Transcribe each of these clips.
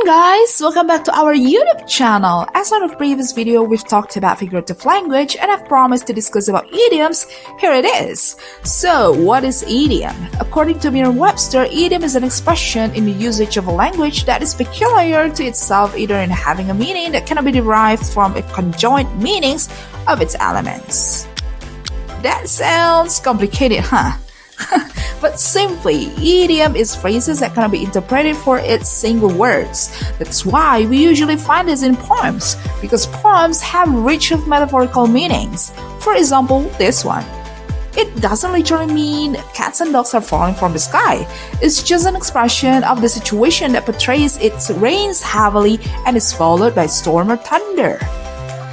guys, welcome back to our YouTube channel. As on the previous video, we've talked about figurative language and I've promised to discuss about idioms. Here it is. So, what is idiom? According to Merriam-Webster, idiom is an expression in the usage of a language that is peculiar to itself, either in having a meaning that cannot be derived from the conjoint meanings of its elements. That sounds complicated, huh? But simply, idiom is phrases that cannot be interpreted for its single words. That's why we usually find this in poems, because poems have rich metaphorical meanings. For example, this one. It doesn't literally mean cats and dogs are falling from the sky. It's just an expression of the situation that portrays it rains heavily and is followed by storm or thunder.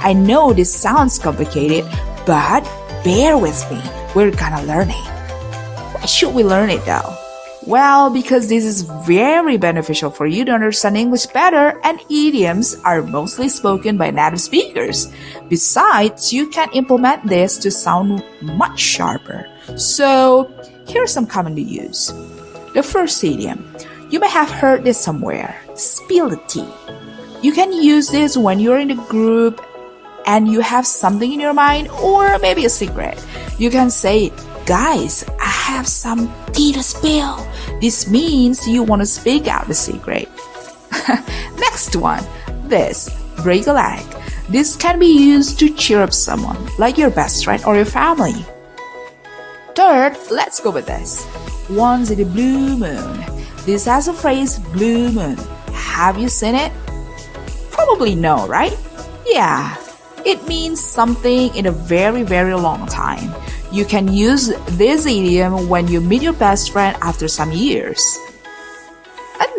I know this sounds complicated, but bear with me. We're gonna learn it. Why should we learn it though? Well, because this is very beneficial for you to understand English better, and idioms are mostly spoken by native speakers. Besides, you can implement this to sound much sharper. So, here are some commonly used. The first idiom. You may have heard this somewhere. Spill the tea. You can use this when you're in a group and you have something in your mind, or maybe a secret. You can say, "Guys, I have some tea to spill." This means you want to speak out the secret. Next one, this, break a leg. This can be used to cheer up someone, like your best friend or your family. Third, let's go with this. Once in a blue moon. This has a phrase, blue moon. Have you seen it? Probably no, right? Yeah, it means something in a very, very long time. You can use this idiom when you meet your best friend after some years.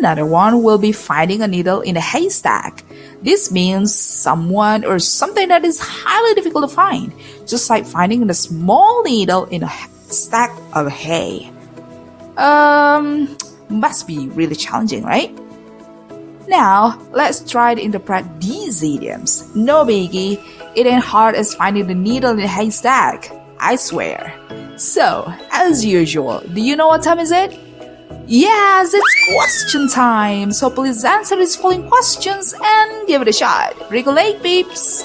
Another one will be finding a needle in a haystack. This means someone or something that is highly difficult to find, just like finding a small needle in a stack of hay. Must be really challenging, right? Now, let's try to interpret these idioms. No biggie, it ain't hard as finding the needle in a haystack. I swear. So, as usual, do you know what time is it? Yes, it's question time! So please answer these following questions and give it a shot. Regulate, peeps!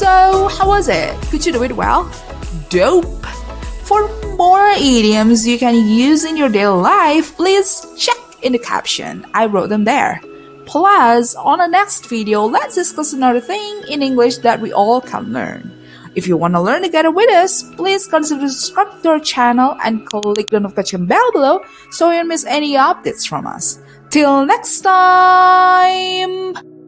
So, how was it? Could you do it well? Dope! For more idioms you can use in your daily life, please check in the caption. I wrote them there. Plus, on the next video, let's discuss another thing in English that we all can learn. If you want to learn together with us, please consider subscribing to our channel and click the notification bell below so you don't miss any updates from us. Till next time!